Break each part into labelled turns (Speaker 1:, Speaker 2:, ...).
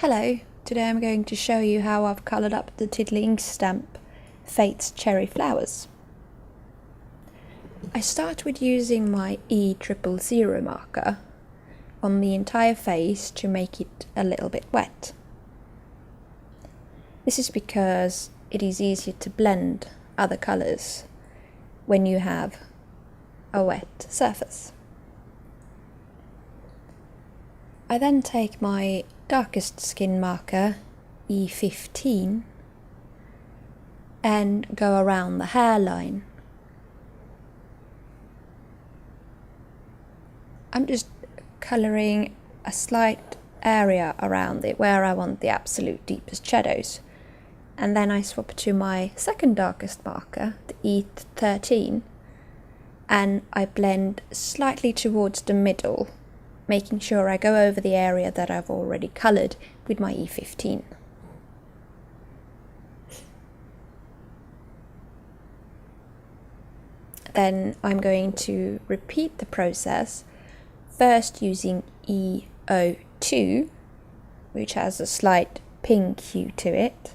Speaker 1: Hello, today I'm going to show you how I've coloured up the Tiddly ink stamp Faythes Cherry Flowers. I start with using my E000 marker on the entire face to make it a little bit wet. This is because it is easier to blend other colours when you have a wet surface. I then take my darkest skin marker, E15, and go around the hairline. I'm just colouring a slight area around it where I want the absolute deepest shadows. And then I swap to my second darkest marker, the E13, and I blend slightly towards the middle, making sure I go over the area that I've already coloured with my E15. Then I'm going to repeat the process, first using E02, which has a slight pink hue to it.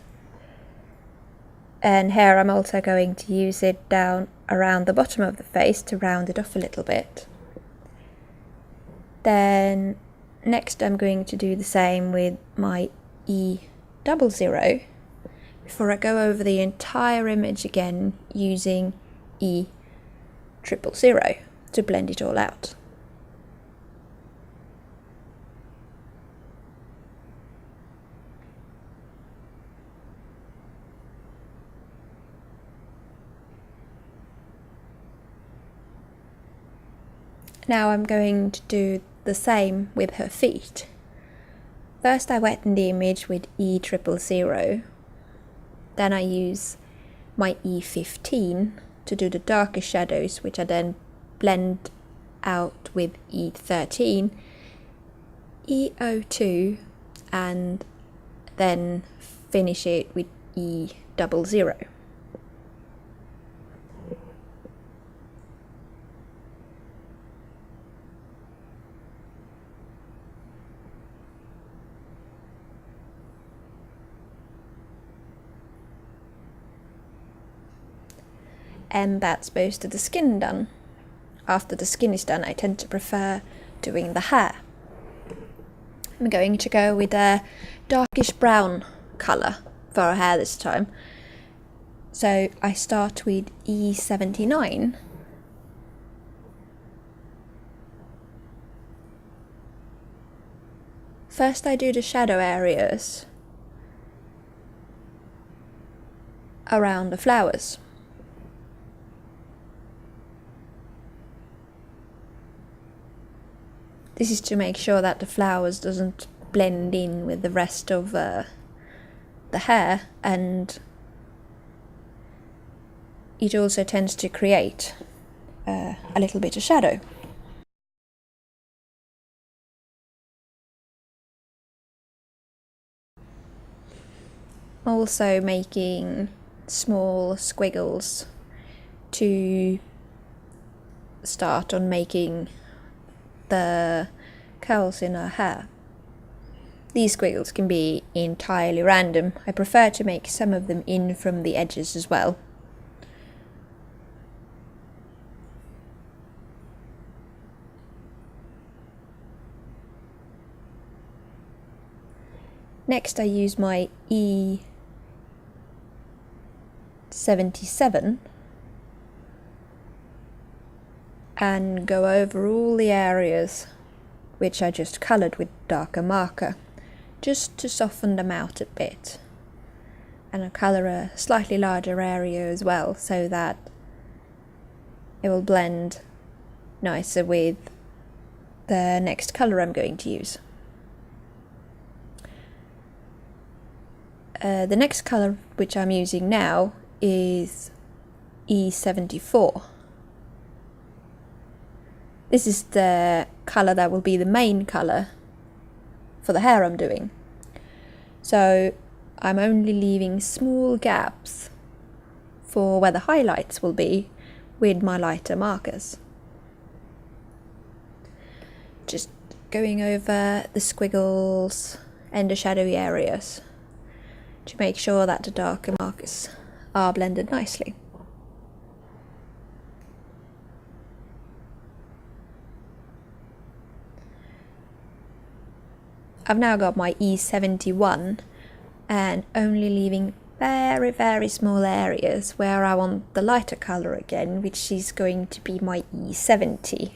Speaker 1: And here I'm also going to use it down around the bottom of the face to round it off a little bit. Then next I'm going to do the same with my E00 before I go over the entire image again using E000 to blend it all out. Now I'm going to do the same with her feet. First I wetten the image with E000, then I use my E15 to do the darker shadows, which I then blend out with E13, E02, and then finish it with E00. And that's most of the skin done. After the skin is done, I tend to prefer doing the hair. I'm going to go with a darkish brown colour for our hair this time. So I start with E79. First I do the shadow areas around the flowers. This is to make sure that the flowers doesn't blend in with the rest of the hair, and it also tends to create a little bit of shadow. Also making small squiggles to start on making the curls in her hair. These squiggles can be entirely random. I prefer to make some of them in from the edges as well. Next I use my E77 and go over all the areas which I just coloured with darker marker, just to soften them out a bit. And I colour a slightly larger area as well, so that it will blend nicer with the next colour I'm going to use. The next colour which I'm using now is E74. This is the colour that will be the main colour for the hair I'm doing. So I'm only leaving small gaps for where the highlights will be with my lighter markers. Just going over the squiggles and the shadowy areas to make sure that the darker markers are blended nicely. I've now got my E71 and only leaving very, very small areas where I want the lighter colour again, which is going to be my E70.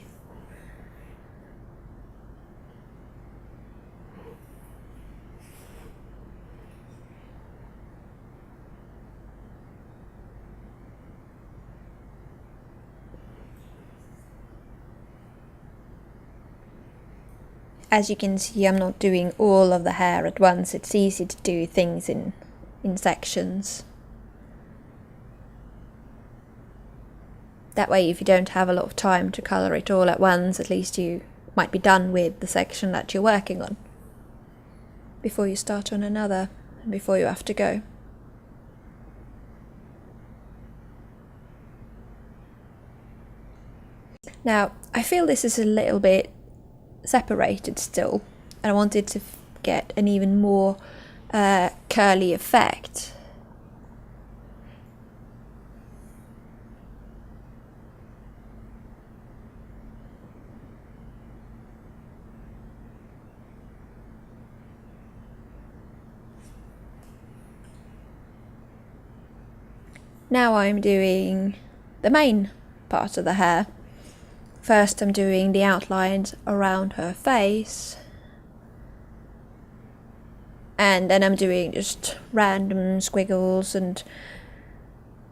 Speaker 1: As you can see, I'm not doing all of the hair at once. It's easy to do things in sections. That way, if you don't have a lot of time to colour it all at once, at least you might be done with the section that you're working on before you start on another and before you have to go. Now, I feel this is a little bit separated still, and I wanted to get an even more curly effect. Now I'm doing the main part of the hair. First I'm doing the outlines around her face, and then I'm doing just random squiggles, and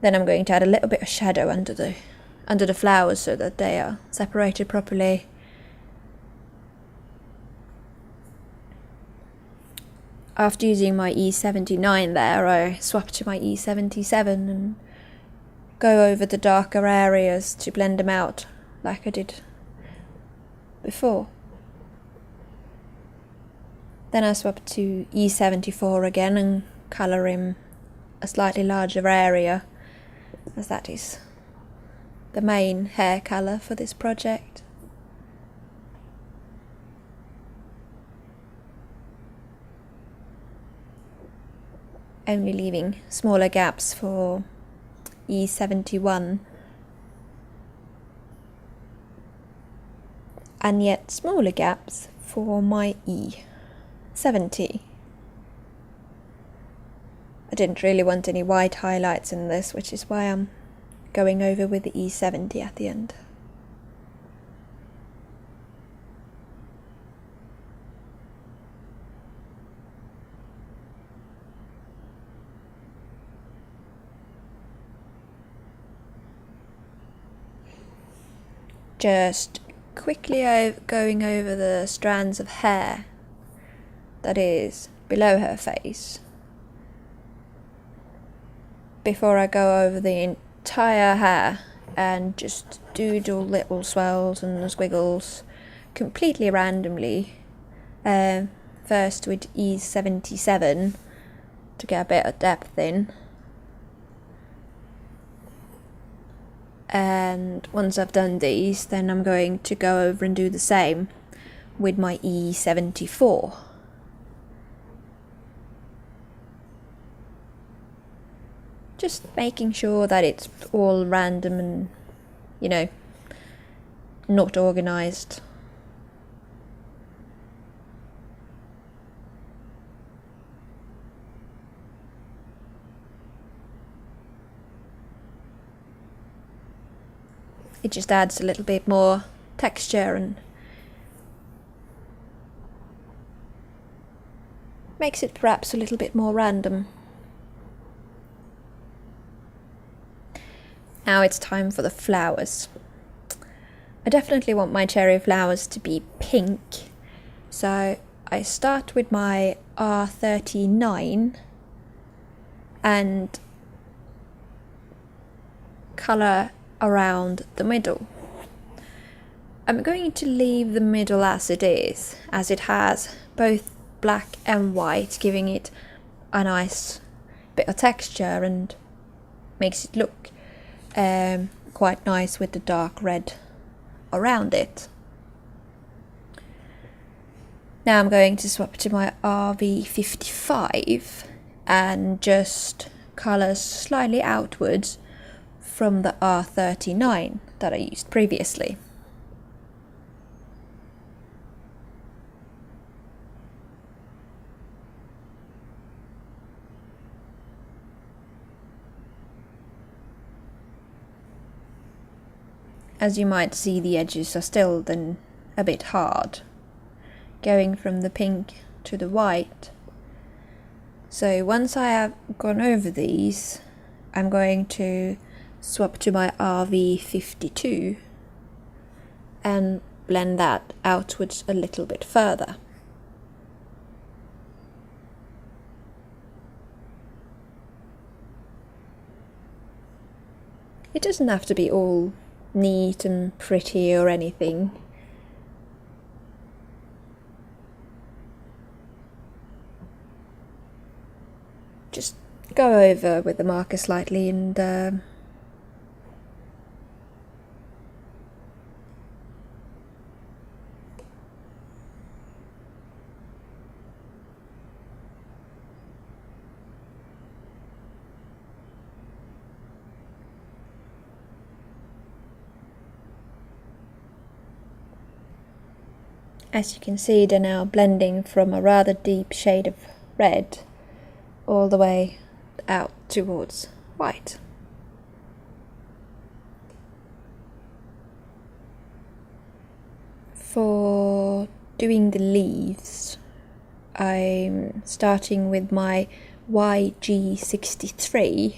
Speaker 1: then I'm going to add a little bit of shadow under the flowers so that they are separated properly. After using my E79 there, I swap to my E77 and go over the darker areas to blend them out like I did before. Then I swap to E74 again and colour in a slightly larger area, as that is the main hair colour for this project. Only leaving smaller gaps for E71, and yet smaller gaps for my E70. I didn't really want any white highlights in this, which is why I'm going over with the E70 at the end. Just quickly going over the strands of hair that is below her face before I go over the entire hair and just doodle little swirls and squiggles completely randomly. First with E77 to get a bit of depth in, and once I've done these, then I'm going to go over and do the same with my E74. Just making sure that it's all random and, you know, not organised. It just adds a little bit more texture and makes it perhaps a little bit more random. Now it's time for the flowers. I definitely want my cherry flowers to be pink, so I start with my R39 and colour around the middle. I'm going to leave the middle as it is, as it has both black and white, giving it a nice bit of texture and makes it look quite nice with the dark red around it. Now I'm going to swap to my RV55 and just colour slightly outwards from the R39 that I used previously. As you might see, the edges are still then a bit hard, going from the pink to the white. So once I have gone over these, I'm going to swap to my RV52 and blend that outwards a little bit further. It doesn't have to be all neat and pretty or anything. Just go over with the marker slightly and as you can see, they're now blending from a rather deep shade of red all the way out towards white. For doing the leaves, I'm starting with my YG63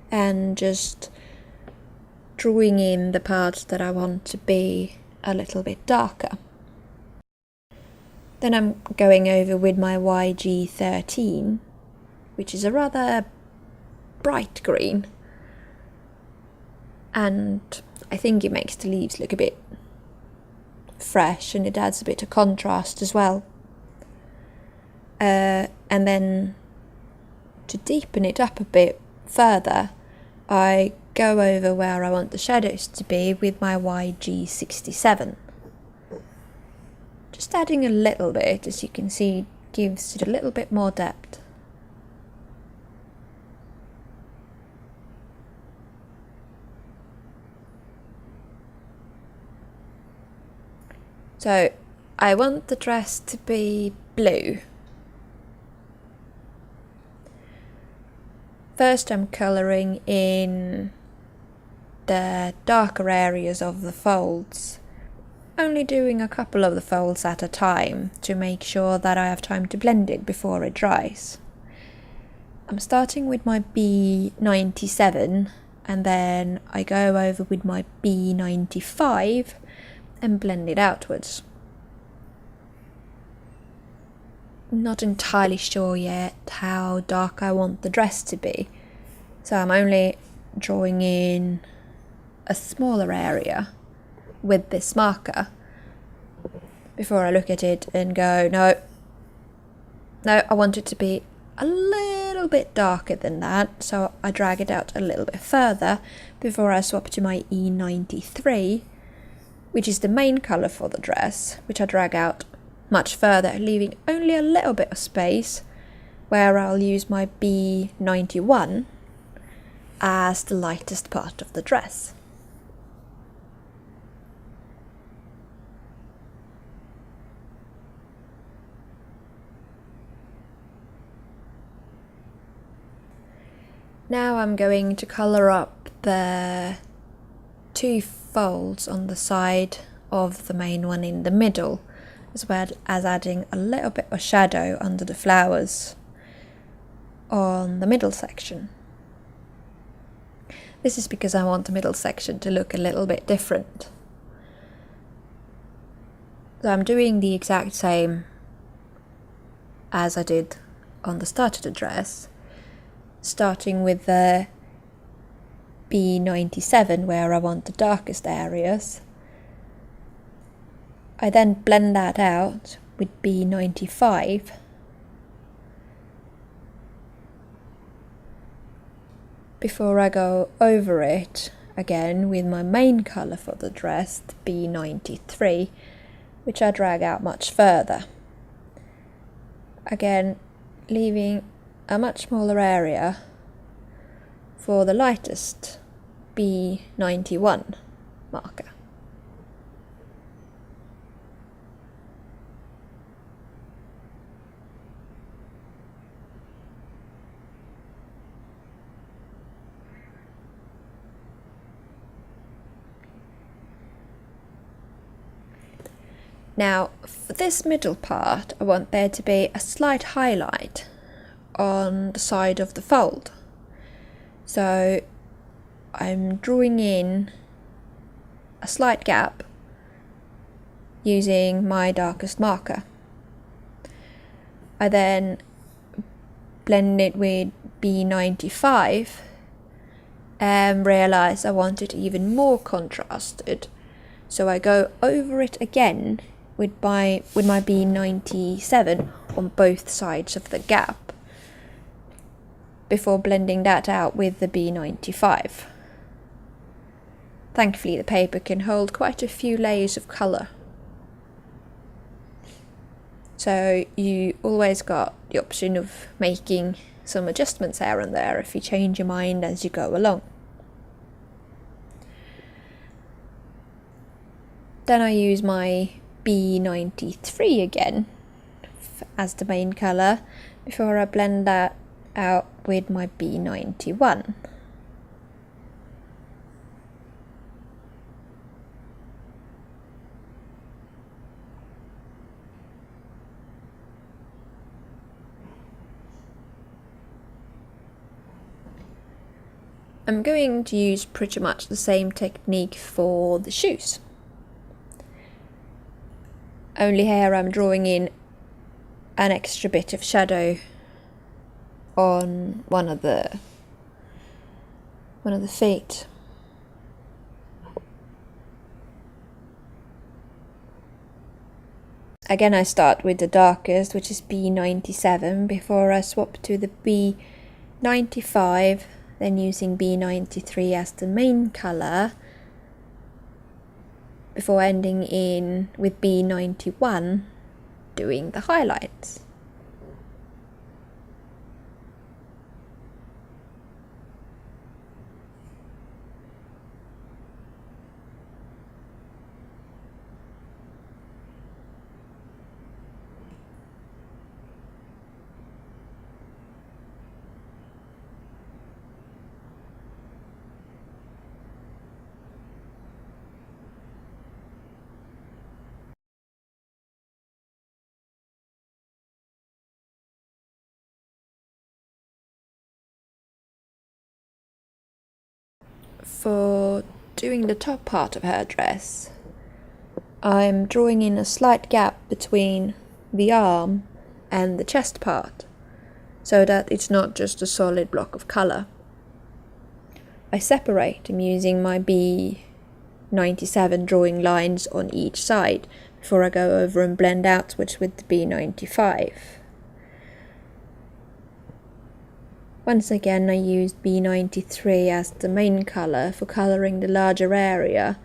Speaker 1: and just drawing in the parts that I want to be a little bit darker. Then I'm going over with my YG13, which is a rather bright green, and I think it makes the leaves look a bit fresh and it adds a bit of contrast as well. And then to deepen it up a bit further, I go over where I want the shadows to be with my YG67. Just adding a little bit, as you can see, gives it a little bit more depth. So I want the dress to be blue. First I'm colouring in the darker areas of the folds, only doing a couple of the folds at a time to make sure that I have time to blend it before it dries. I'm starting with my B97 and then I go over with my B95 and blend it outwards. Not entirely sure yet how dark I want the dress to be, so I'm only drawing in a smaller area with this marker before I look at it and go, no, I want it to be a little bit darker than that, so I drag it out a little bit further before I swap to my E93, which is the main colour for the dress, which I drag out much further, leaving only a little bit of space where I'll use my B91 as the lightest part of the dress. Now I'm going to colour up the two folds on the side of the main one in the middle, as well as adding a little bit of shadow under the flowers on the middle section. This is because I want the middle section to look a little bit different. So I'm doing the exact same as I did on the start of the dress, starting with the B97 where I want the darkest areas. I then blend that out with B95 before I go over it again with my main colour for the dress, the B93, which I drag out much further. Again, leaving a much smaller area for the lightest B91 marker. Now, for this middle part, I want there to be a slight highlight on the side of the fold. So I'm drawing in a slight gap using my darkest marker. I then blend it with B95 and realise I want it even more contrasted. So I go over it again with my B97 on both sides of the gap before blending that out with the B95. Thankfully the paper can hold quite a few layers of colour. So you always got the option of making some adjustments here and there if you change your mind as you go along. Then I use my B93 again as the main colour before I blend that out with my B91. I'm going to use pretty much the same technique for the shoes. Only here I'm drawing in an extra bit of shadow on one of the feet. Again I start with the darkest, which is B97, before I swap to the B95, then using B93 as the main colour, before ending in with B91 doing the highlights. For doing the top part of her dress, I'm drawing in a slight gap between the arm and the chest part, so that it's not just a solid block of colour. I separate them using my B97, drawing lines on each side before I go over and blend outwards with the B95. Once again I used B93 as the main colour for colouring the larger area,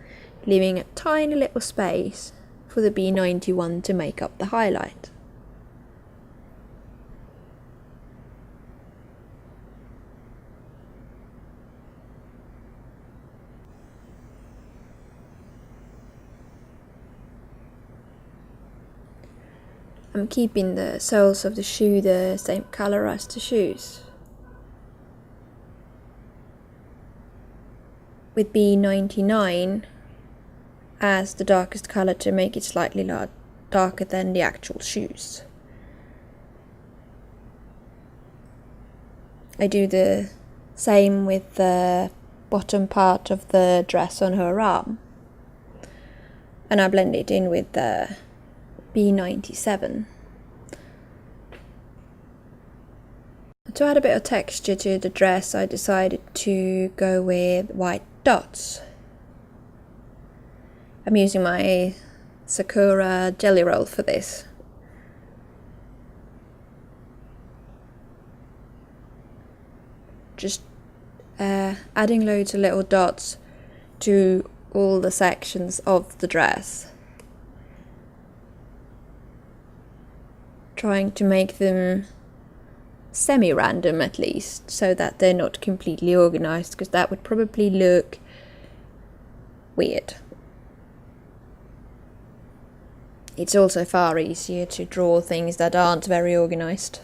Speaker 1: leaving a tiny little space for the B91 to make up the highlight. I'm keeping the soles of the shoe the same colour as the shoes. With B99 as the darkest colour to make it slightly darker than the actual shoes. I do the same with the bottom part of the dress on her arm, and I blend it in with the B97. To add a bit of texture to the dress, I decided to go with white dots. I'm using my Sakura jelly roll for this. Just adding loads of little dots to all the sections of the dress, trying to make them semi-random at least, so that they're not completely organized, because that would probably look weird. It's also far easier to draw things that aren't very organized.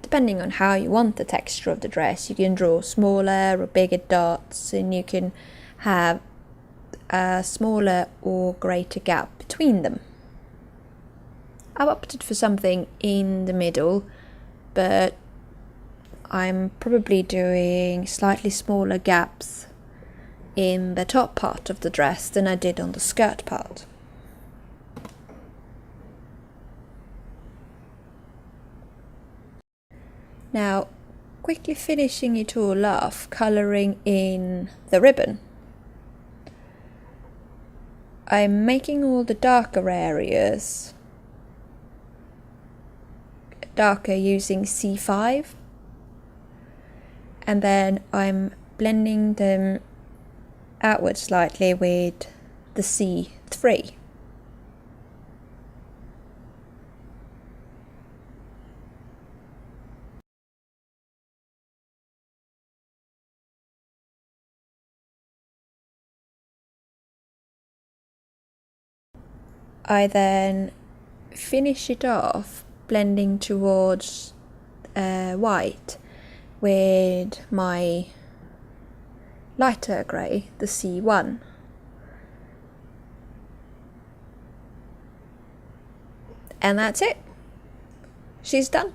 Speaker 1: Depending on how you want the texture of the dress, you can draw smaller or bigger dots, and you can have a smaller or greater gap between them. I've opted for something in the middle, but I'm probably doing slightly smaller gaps in the top part of the dress than I did on the skirt part. Now, quickly finishing it all off, colouring in the ribbon. I'm making all the darker areas darker using C5, and then I'm blending them outward slightly with the C3. I then finish it off blending towards white with my lighter grey, the C1. And that's it. She's done.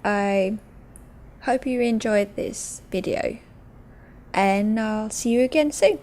Speaker 1: I hope you enjoyed this video, and I'll see you again soon.